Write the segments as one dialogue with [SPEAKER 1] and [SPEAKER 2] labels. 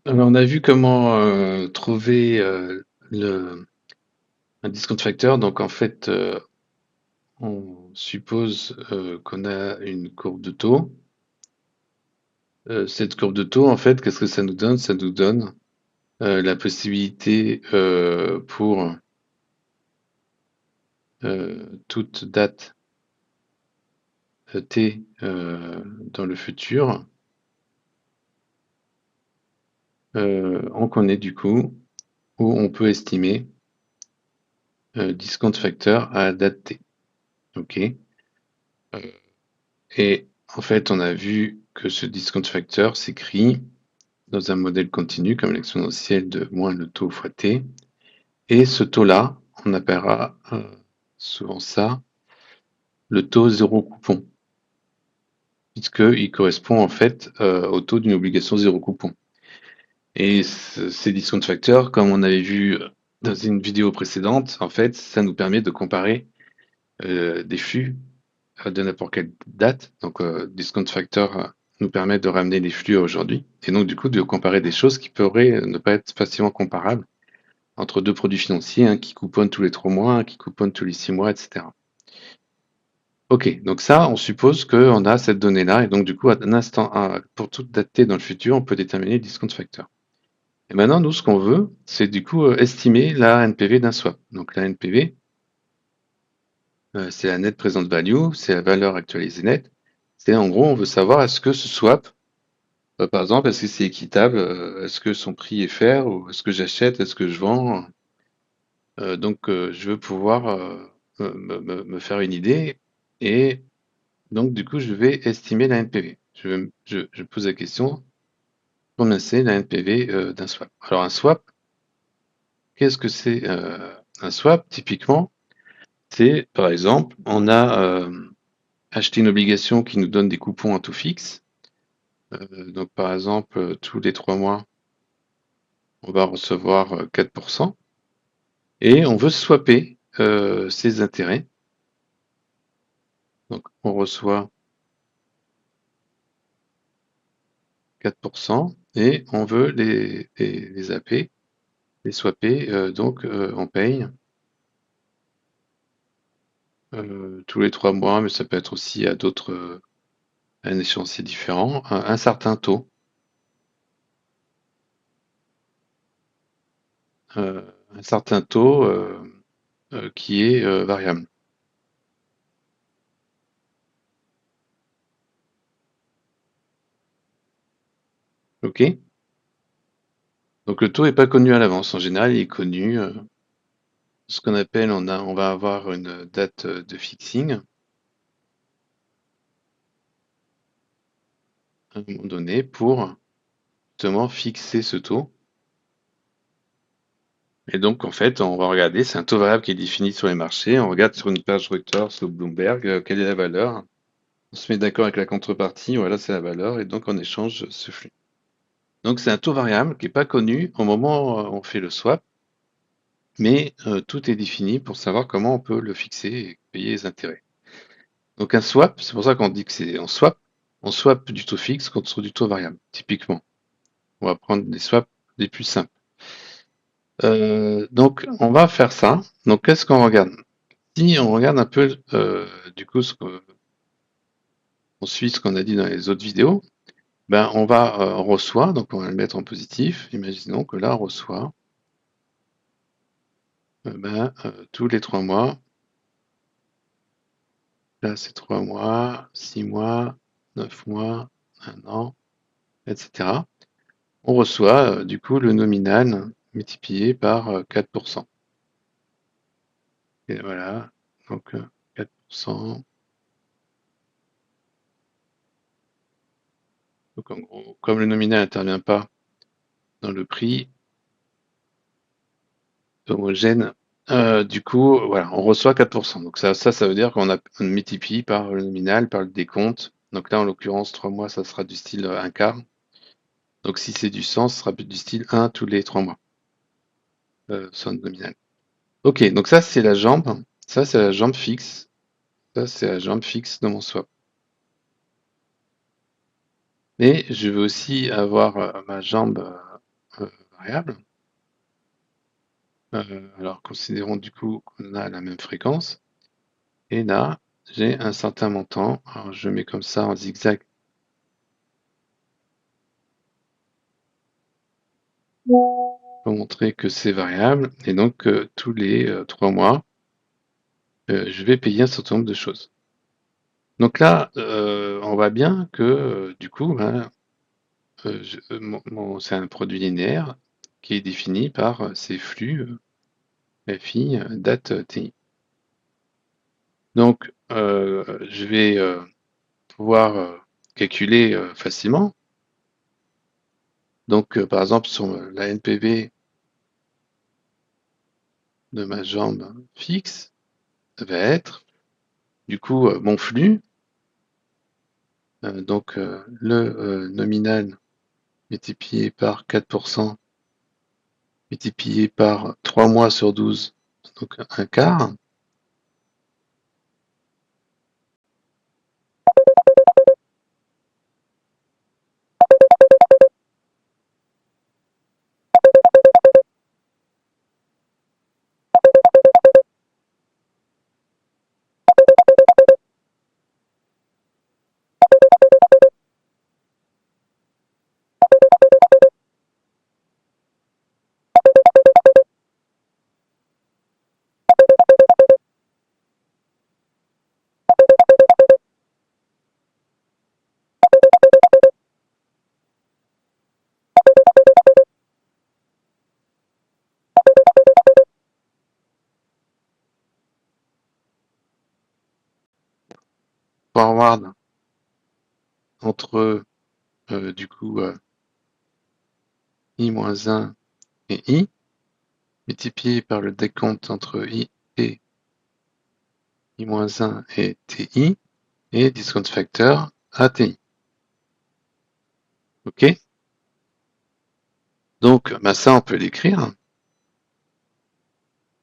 [SPEAKER 1] Alors, on a vu comment trouver un discount factor. Donc, en fait, on suppose qu'on a une courbe de taux. Cette courbe de taux, en fait, qu'est-ce que ça nous donne? Ça nous donne la possibilité pour toute date t dans le futur, on connaît du coup où on peut estimer discount factor à date t. OK? Euh, Et en fait, on a vu que ce discount factor s'écrit dans un modèle continu comme l'exponentielle de moins le taux fois t. Et ce taux-là, on appellera souvent ça le taux zéro coupon, puisqu'il correspond en fait au taux d'une obligation zéro coupon. Et ces discount factors, comme on avait vu dans une vidéo précédente, en fait, ça nous permet de comparer des flux de n'importe quelle date. Donc, discount factor nous permet de ramener les flux à aujourd'hui. Et donc, du coup, de comparer des choses qui pourraient ne pas être facilement comparables entre deux produits financiers, un qui couponne tous les 3 mois, un qui couponne tous les 6 mois, etc. Ok, donc ça, on suppose qu'on a cette donnée-là. Et donc, du coup, à un instant, pour toute date t dans le futur, on peut déterminer le discount factor. Et maintenant, nous, ce qu'on veut, c'est du coup estimer la NPV d'un swap. Donc, la NPV, c'est la net present value, c'est la valeur actualisée nette. C'est en gros, on veut savoir est-ce que ce swap, par exemple, est-ce que c'est équitable, est-ce que son prix est fair, ou est-ce que j'achète, est-ce que je vends. Donc, je veux pouvoir me faire une idée, et donc du coup, je vais estimer la NPV. Je pose la question, combien c'est la NPV d'un swap? Alors, un swap, qu'est-ce que c'est un swap? Typiquement, c'est, par exemple, on a acheté une obligation qui nous donne des coupons à taux fixe. Donc, par exemple, tous les 3 mois, on va recevoir 4%. Et on veut swapper ces intérêts. Donc, on reçoit 4% et on veut les zapper, les swapper. Donc, on paye tous les 3 mois, mais ça peut être aussi à d'autres à un échéancier différent, un certain taux. Un certain taux qui est variable. OK? Donc le taux n'est pas connu à l'avance. En général, il est connu. Ce qu'on appelle, on va avoir une date de fixing à un moment donné pour justement fixer ce taux. Et donc, en fait, on va regarder, c'est un taux variable qui est défini sur les marchés. On regarde sur une page Reuters ou Bloomberg, quelle est la valeur. On se met d'accord avec la contrepartie, voilà, c'est la valeur, et donc on échange ce flux. Donc, c'est un taux variable qui n'est pas connu au moment où on fait le swap, mais tout est défini pour savoir comment on peut le fixer et payer les intérêts. Donc, un swap, c'est pour ça qu'on dit que c'est en swap. On swap du taux fixe contre du taux variable, typiquement. On va prendre des swaps les plus simples. Donc, on va faire ça. Donc, qu'est-ce qu'on regarde? Si on regarde un peu, du coup, on suit ce qu'on a dit dans les autres vidéos, ben, on reçoit, donc on va le mettre en positif. Imaginons que là, on reçoit tous les 3 mois. Là, c'est 3 mois, 6 mois, 9 mois, 1 an, etc. On reçoit, du coup, le nominal multiplié par 4%. Et voilà, donc 4%. Donc, en gros, comme le nominal n'intervient pas dans le prix homogène, du coup, voilà, on reçoit 4%. Donc ça veut dire on multiplie par le nominal, par le décompte. Donc là, en l'occurrence, 3 mois, ça sera du style un quart. Donc si c'est du 100, ce sera du style 1 tous les 3 mois, sur le nominal. Ok, donc ça, c'est la jambe. Ça, c'est la jambe fixe. Ça, c'est la jambe fixe de mon swap. Mais je veux aussi avoir ma jambe variable. Alors considérons du coup qu'on a la même fréquence. Et là, j'ai un certain montant. Alors je mets comme ça en zigzag. Pour montrer que c'est variable. Et donc tous les 3 mois, je vais payer un certain nombre de choses. Donc là, on voit bien que du coup, ben, c'est un produit linéaire qui est défini par ces flux FI date TI. Donc je vais pouvoir calculer facilement. Donc par exemple sur la NPV de ma jambe fixe va être du coup mon flux, donc le nominal multiplié par 4% multiplié par 3 mois sur 12, donc un quart. Forward entre du coup i-1 et i, multiplié par le décompte entre i et i-1 et ti, et discount factor ATI. OK? Donc bah ça, on peut l'écrire.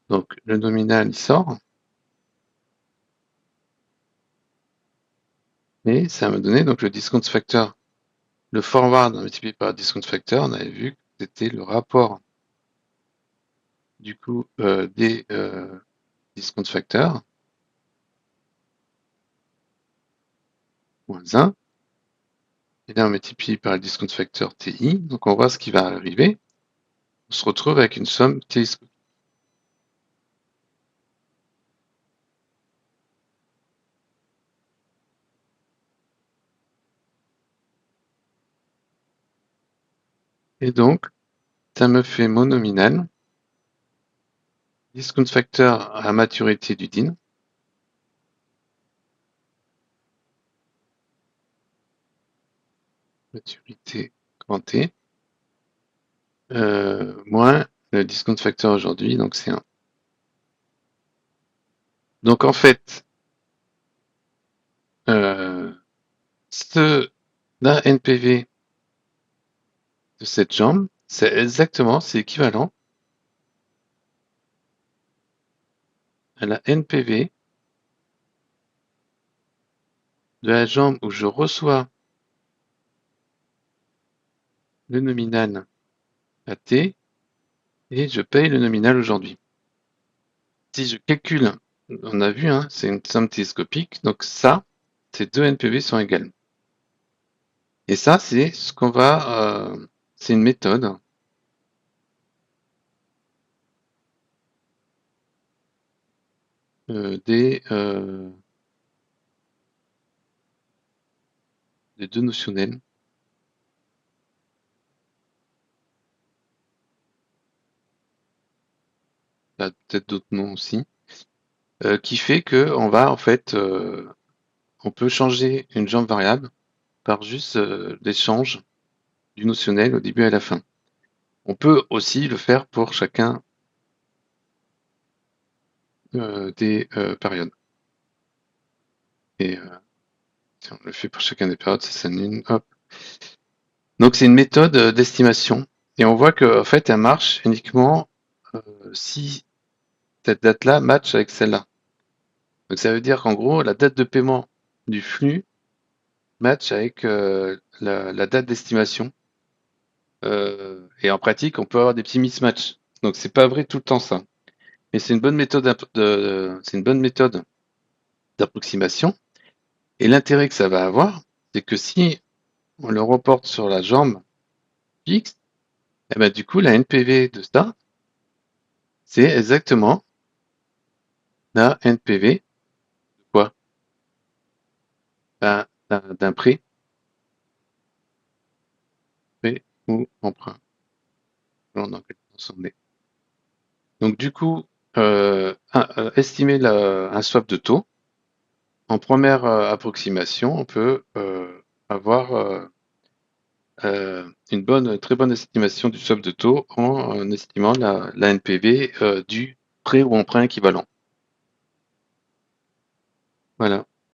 [SPEAKER 1] Donc le nominal, il sort. Et ça va me donner donc le discount factor. Le forward multiplié par le discount factor, on avait vu que c'était le rapport du coup des discount factors moins 1. Et là, on multiplie par le discount factor TI. Donc on voit ce qui va arriver. On se retrouve avec une somme télescopique. Et donc, ça me fait mon nominal, discount factor à maturité du DIN, maturité grand T, moins le discount factor aujourd'hui, donc c'est 1. Donc en fait, la NPV de cette jambe, c'est équivalent à la NPV de la jambe où je reçois le nominal à T et je paye le nominal aujourd'hui. Si je calcule, on a vu, hein, c'est une somme télescopique, donc ça, ces deux NPV sont égales. Et ça, c'est ce qu'on va, c'est une méthode des deux notionnels. Il y a peut-être d'autres noms aussi, qui fait que on va en fait, on peut changer une jambe variable par juste l'échange du notionnel au début et à la fin. On peut aussi le faire pour chacun des périodes. Et si on le fait pour chacun des périodes, ça s'annule. Hop. Donc c'est une méthode d'estimation. Et on voit qu'en fait, elle marche uniquement si cette date-là match avec celle-là. Donc ça veut dire qu'en gros, la date de paiement du flux match avec la date d'estimation Et en pratique, on peut avoir des petits mismatchs. Donc c'est pas vrai tout le temps ça. Mais c'est une bonne méthode c'est une bonne méthode d'approximation. Et l'intérêt que ça va avoir, c'est que si on le reporte sur la jambe fixe, et ben du coup la NPV de ça, c'est exactement la NPV de quoi? D'un prêt ou emprunt. Selon dans quel sens on est. Donc du coup, estimer un swap de taux, en première approximation, on peut avoir une très bonne estimation du swap de taux en estimant la NPV du prêt ou emprunt équivalent. Voilà.